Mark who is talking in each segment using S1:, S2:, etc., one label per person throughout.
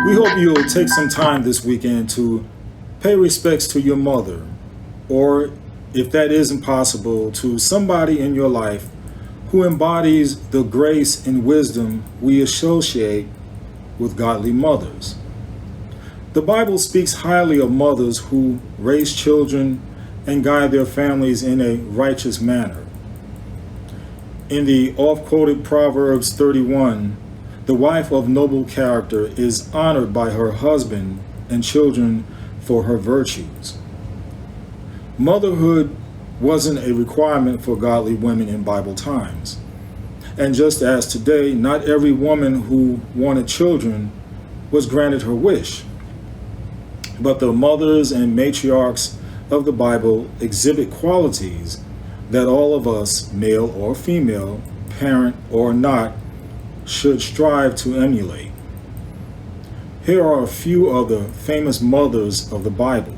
S1: We hope you'll take some time this weekend to pay respects to your mother, or if that isn't possible, to somebody in your life who embodies the grace and wisdom we associate with godly mothers. The Bible speaks highly of mothers who raise children and guide their families in a righteous manner. In the oft-quoted Proverbs 31, the wife of noble character is honored by her husband and children for her virtues. Motherhood wasn't a requirement for godly women in Bible times. And just as today, not every woman who wanted children was granted her wish. But the mothers and matriarchs of the Bible exhibit qualities that all of us, male or female, parent or not, should strive to emulate. Here are a few of the famous mothers of the Bible.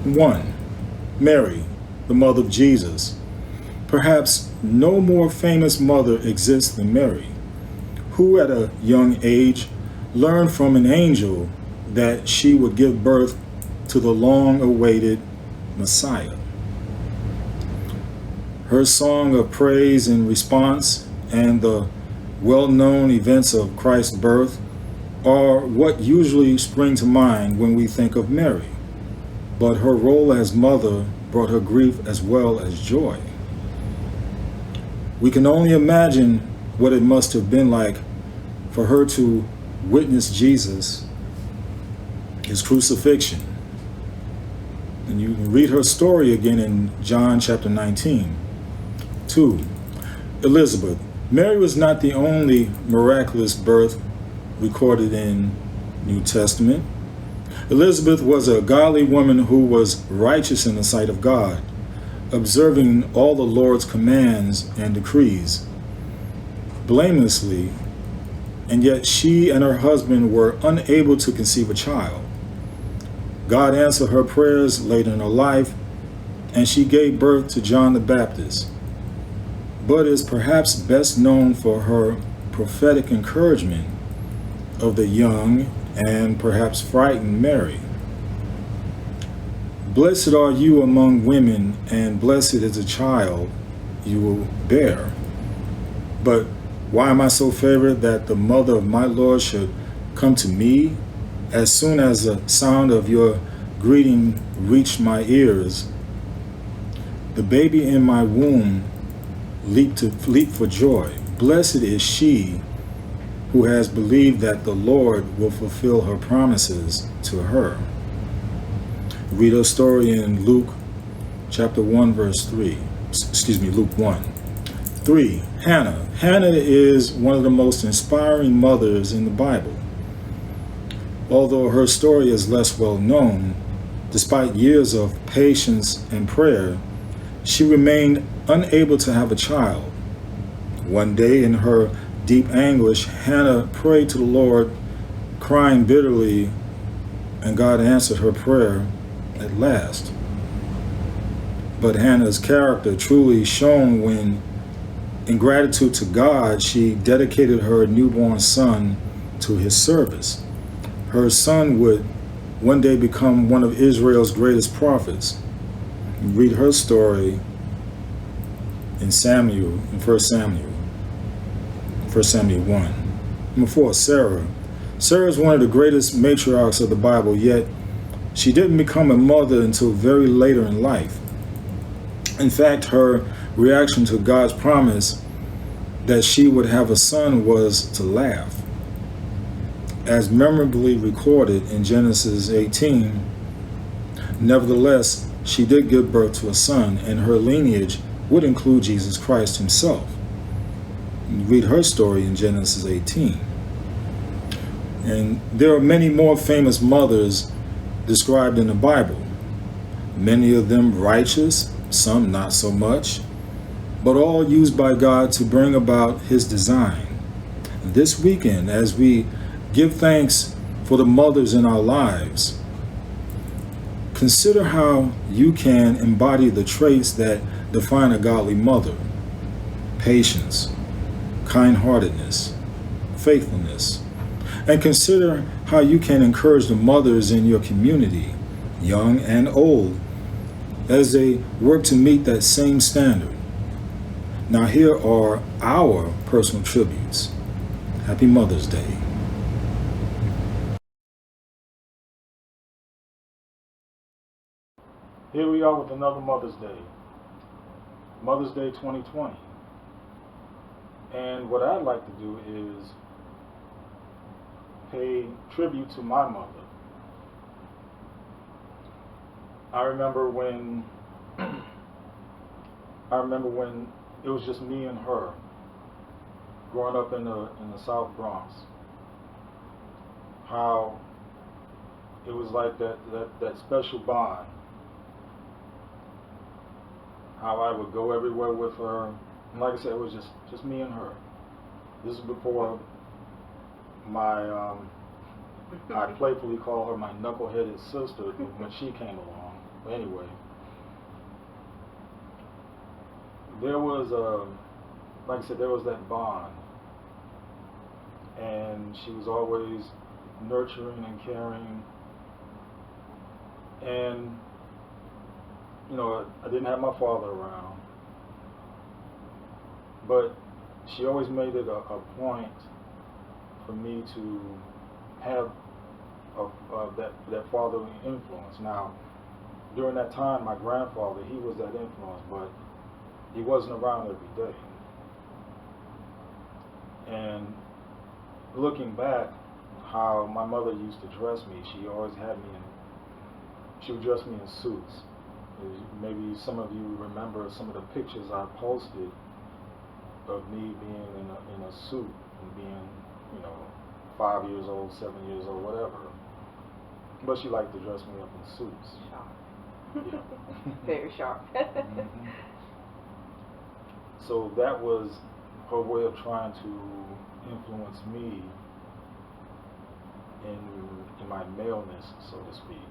S1: 1. Mary, the mother of Jesus. Perhaps no more famous mother exists than Mary, who at a young age learned from an angel that she would give birth to the long-awaited Messiah. Her song of praise and response and the well-known events of Christ's birth are what usually spring to mind when we think of Mary. But her role as mother brought her grief as well as joy. We can only imagine what it must have been like for her to witness Jesus, his crucifixion. And you can read her story again in John chapter 19. 2. Elizabeth. Mary was not the only miraculous birth recorded in New Testament. Elizabeth was a godly woman who was righteous in the sight of God, observing all the Lord's commands and decrees blamelessly, and yet she and her husband were unable to conceive a child. God answered her prayers later in her life, and she gave birth to John the Baptist, but is perhaps best known for her prophetic encouragement of the young and perhaps frightened Mary. Blessed are you among women, and blessed is the child you will bear. But why am I so favored that the mother of my Lord should come to me? As soon as the sound of your greeting reached my ears, the baby in my womb leaped for joy. Blessed is she who has believed that the Lord will fulfill her promises to her. Read her story in Luke chapter 1, verse 3. Luke 1. 3. Hannah. Hannah is one of the most inspiring mothers in the Bible. Although her story is less well known, despite years of patience and prayer, she remained unable to have a child. One day, in her deep anguish, Hannah prayed to the Lord, crying bitterly, and God answered her prayer at last. But Hannah's character truly shone when, in gratitude to God, she dedicated her newborn son to his service. Her son would one day become one of Israel's greatest prophets. Read her story in 1 Samuel 1. Number 4, Sarah. Sarah is one of the greatest matriarchs of the Bible, yet she didn't become a mother until very later in life. In fact, her reaction to God's promise that she would have a son was to laugh. as memorably recorded in Genesis 18. Nevertheless, she did give birth to a son, and her lineage would include Jesus Christ himself. You read her story in Genesis 18. And there are many more famous mothers described in the Bible, many of them righteous, some not so much, but all used by God to bring about his design. This weekend, as we give thanks for the mothers in our lives, consider how you can embody the traits that define a godly mother: patience, kind-heartedness, faithfulness. And consider how you can encourage the mothers in your community, young and old, as they work to meet that same standard. Now here are our personal tributes. Happy Mother's Day. Here we are with another Mother's Day. Mother's Day 2020. And what I'd like to do is pay tribute to my mother. I remember when it was just me and her growing up in the South Bronx. How it was like that special bond. How I would go everywhere with her. And like I said, it was just me and her. This is before I playfully call her my knuckleheaded sister when she came along. But anyway, there was like I said, there was that bond, and she was always nurturing and caring. And you know, I didn't have my father around, but she always made it a point for me to have that fatherly influence. Now, during that time, my grandfather, he was that influence, but he wasn't around every day. And looking back, how my mother used to dress me, she always had me she would dress me in suits. Maybe some of you remember some of the pictures I posted of me being in a suit and being, 5 years old, 7 years old, whatever. But she liked to dress me up in suits.
S2: Sharp.
S1: Yeah.
S2: Very sharp.
S1: Mm-hmm. So that was her way of trying to influence me in my maleness, so to speak.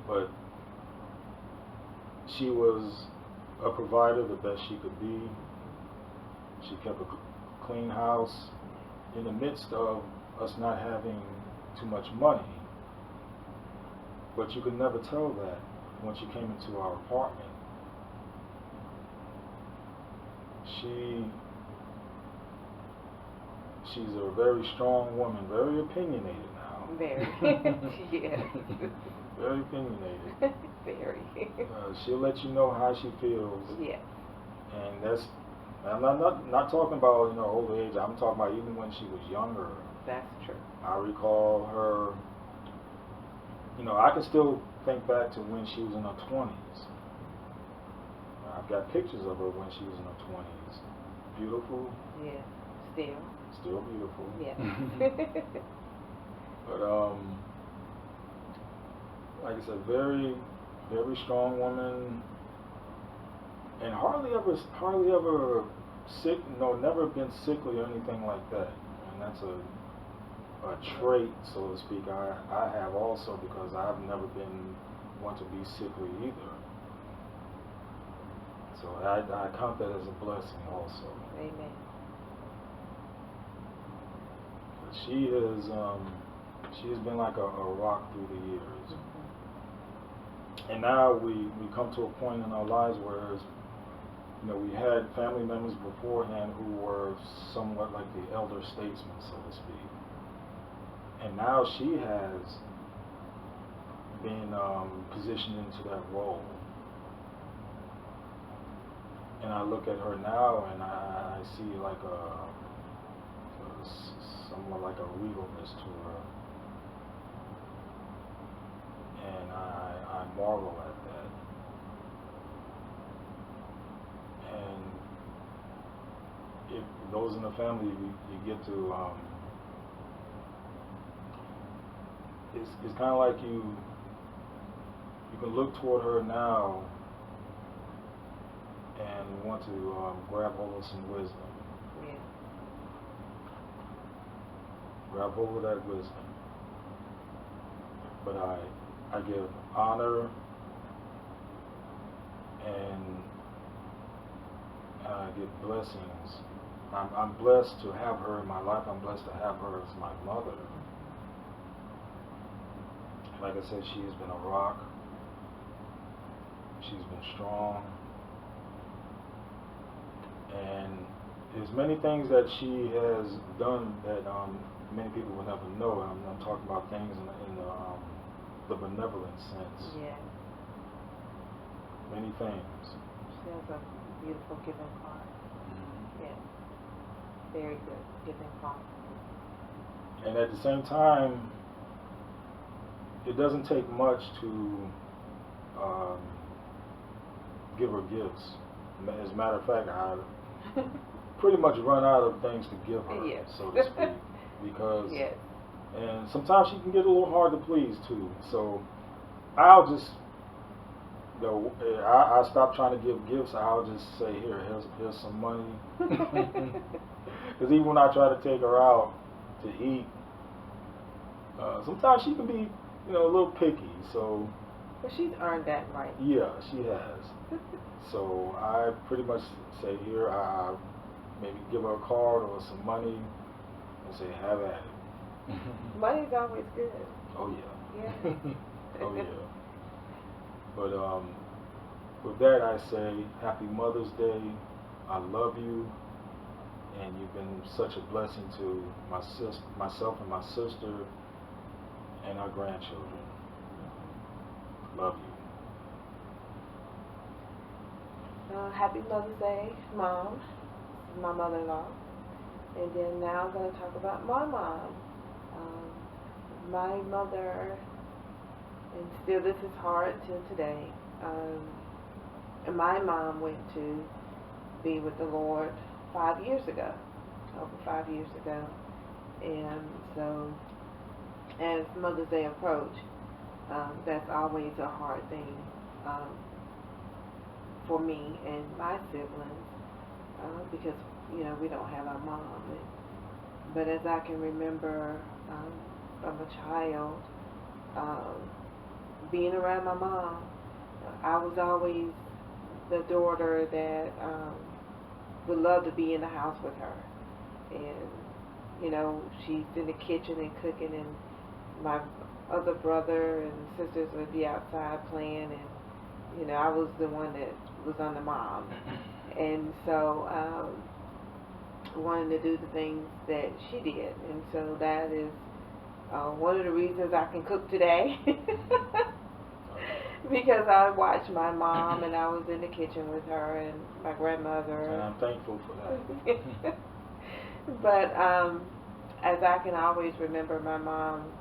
S1: But she was a provider the best she could be. She kept a clean house in the midst of us not having too much money. But you could never tell that when she came into our apartment. She's a very strong woman, very opinionated now.
S2: Very. Yes.
S1: Very opinionated.
S2: Very.
S1: She'll let you know how she feels.
S2: Yes.
S1: And I'm not talking about older age. I'm talking about even when she was younger.
S2: That's true.
S1: I recall her. I can still think back to when she was in her 20s. I've got pictures of her when she was in her 20s. Beautiful.
S2: Yeah.
S1: Still beautiful.
S2: Yeah.
S1: But like I said, very, very strong woman, and hardly ever sick. No, never been sickly or anything like that. And that's a trait, so to speak. I have also, because I've never been one to be sickly either. So I count that as a blessing also.
S2: Amen.
S1: But she has been like a rock through the years.
S2: Mm-hmm.
S1: And now we come to a point in our lives where we had family members beforehand who were somewhat like the elder statesmen, so to speak. And now she has been positioned into that role. And I look at her now and I see like
S3: somewhat like a regalness to her, and I marvel at that. And if those in the family, you get to, it's kind of like you can look toward her now and want to grab hold of some wisdom.
S2: Yeah.
S3: Grab hold of that wisdom. But I give honor and I give blessings. I'm blessed to have her in my life. I'm blessed to have her as my mother. Like I said, she has been a rock. She's been strong. And there's many things that she has done that many people will never know. I'm talking about things in the benevolent sense.
S2: Yeah.
S3: Many things.
S2: She has a beautiful giving heart.
S3: Mm-hmm.
S2: Yes. Very good giving heart.
S3: And at the same time, it doesn't take much to give her gifts. As a matter of fact, I pretty much run out of things to give her,
S2: Yes.
S3: so to speak, because
S2: Yes.
S3: and sometimes she can get a little hard to please too. So I'll just, I stop trying to give gifts. I'll just say, here's some money, because even when I try to take her out to eat, sometimes she can be, a little picky. So
S2: But she's earned that right.
S3: yeah, she has. So I pretty much say, here, I maybe give her a card or some money and say, have at it.
S2: Money's always good.
S3: Oh yeah.
S2: Yeah.
S3: Oh yeah. But with that I say, Happy Mother's Day. I love you, and you've been such a blessing to myself and my sister and our grandchildren. Love you.
S2: Happy Mother's Day, Mom. This is my mother-in-law. And then now I'm going to talk about my mom. My mother, and still this is hard till today, and my mom went to be with the Lord 5 years ago, over 5 years ago. And so as Mother's Day approached, that's always a hard thing for me and my siblings, because we don't have our mom. But as I can remember from a child, being around my mom, I was always the daughter that would love to be in the house with her. And she's in the kitchen and cooking, and my other brother and sisters would be outside playing, and I was the one that was under mom. And so wanting to do the things that she did, and so that is one of the reasons I can cook today. Because I watched my mom, and I was in the kitchen with her and my grandmother.
S3: And I'm thankful for that.
S2: But as I can always remember my mom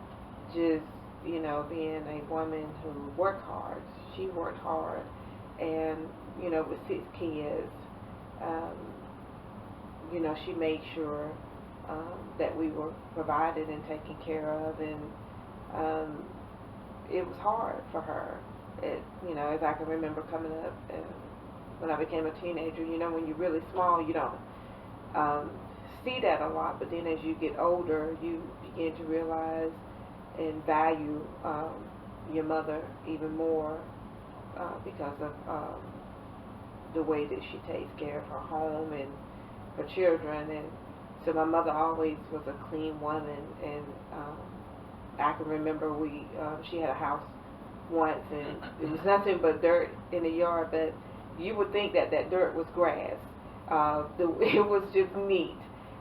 S2: just, being a woman who worked hard. She worked hard, and, with 6 kids, she made sure that we were provided and taken care of, and it was hard for her. As I can remember coming up, and when I became a teenager, when you're really small, you don't see that a lot, but then as you get older, you begin to realize and value your mother even more because of the way that she takes care of her home and her children. And so my mother always was a clean woman, and I can remember she had a house once, and it was nothing but dirt in the yard, but you would think that dirt was grass. It was just neat,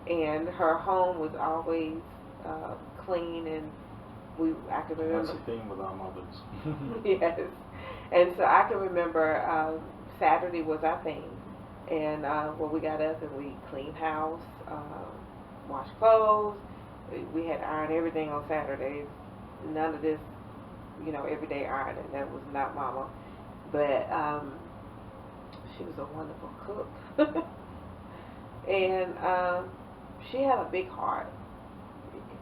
S2: and her home was always clean, and I can remember.
S3: That's the thing with our mothers.
S2: Yes, and so I can remember Saturday was our thing, and we got up and we cleaned house, wash clothes. We had to iron everything on Saturdays. None of this, everyday ironing. That was not Mama. But she was a wonderful cook. And she had a big heart.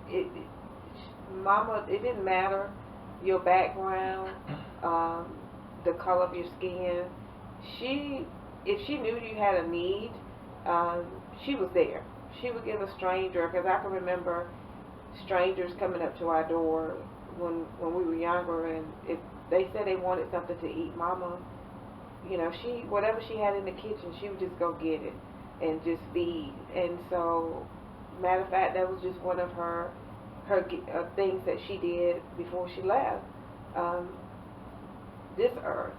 S2: It, Mama, it didn't matter your background, the color of your skin. If she knew you had a need, she was there. She would give a stranger, because I can remember strangers coming up to our door when we were younger, and if they said they wanted something to eat, Mama, whatever she had in the kitchen, she would just go get it and just feed. And so, matter of fact, that was just one of her things that she did before she left this earth.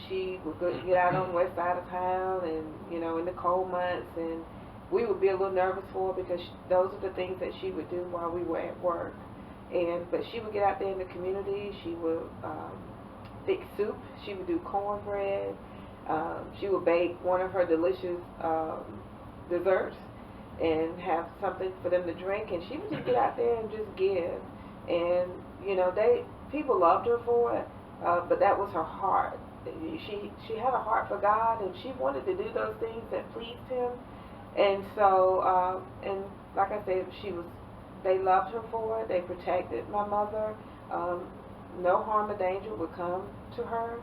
S2: She would get out on the west side of town, and in the cold months, and we would be a little nervous for her, because those are the things that she would do while we were at work. But she would get out there in the community. She would fix soup. She would do cornbread. She would bake one of her delicious desserts and have something for them to drink. And she would just get out there and just give. And people loved her for it, but that was her heart. She had a heart for God, and she wanted to do those things that pleased Him. And so, and like I said, they loved her for it. They protected my mother. No harm or danger would come to her,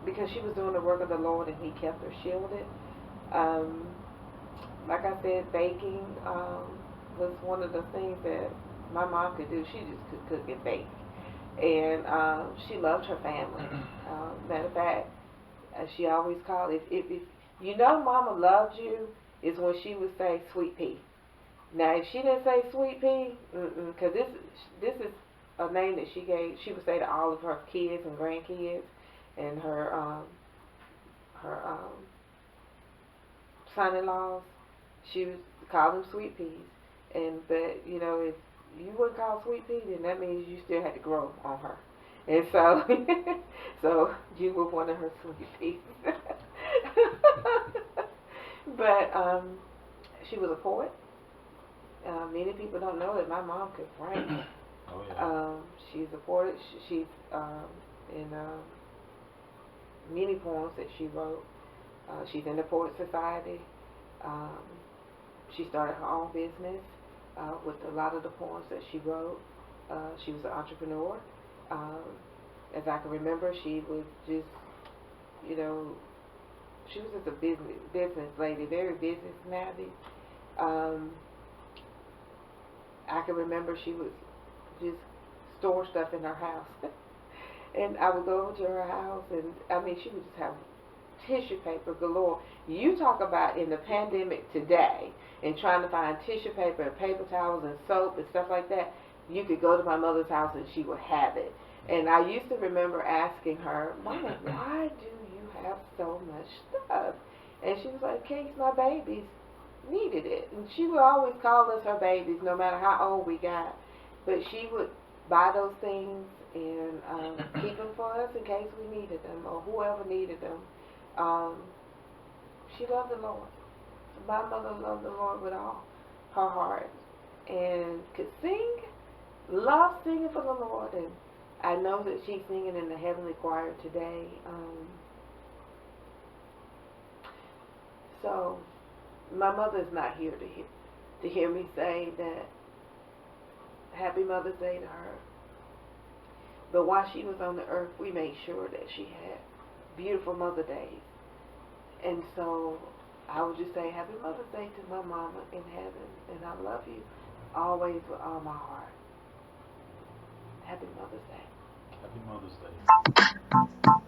S2: because she was doing the work of the Lord, and He kept her shielded. Like I said, baking was one of the things that my mom could do. She just could cook and bake. And she loved her family. Matter of fact, she always called, if Mama loved you, is when she would say sweet pea. Now, if she didn't say sweet pea, because this is a name that she would say to all of her kids and grandkids, and her son-in-laws. She would call them sweet peas. But if you wouldn't call sweet pea, then that means you still had to grow on her. And so, so you were one of her sweet peas. But she was a poet. Many people don't know that my mom could write.
S3: Oh, yeah.
S2: She's a poet. She's in many poems that she wrote. She's in the Poet Society. She started her own business with a lot of the poems that she wrote. She was an entrepreneur. As I can remember, she was just, she was just a business lady, very business savvy. I can remember she would just store stuff in her house. And I would go over to her house, and she would just have tissue paper galore. You talk about in the pandemic today and trying to find tissue paper and paper towels and soap and stuff like that, you could go to my mother's house and she would have it. And I used to remember asking her, Mama, why do you have so much stuff? And she was like, in case my babies needed it. And she would always call us her babies, no matter how old we got. But she would buy those things and keep them for us in case we needed them, or whoever needed them. She loved the Lord. My mother loved the Lord with all her heart, and could sing, loved singing for the Lord. And I know that she's singing in the heavenly choir today. So my mother is not here to hear me say that Happy Mother's Day to her. But while she was on the earth, we made sure that she had beautiful Mother Days. And so I would just say Happy Mother's Day to my mama in heaven. And I love you always with all my heart. Happy Mother's Day.
S3: Happy Mother's Day.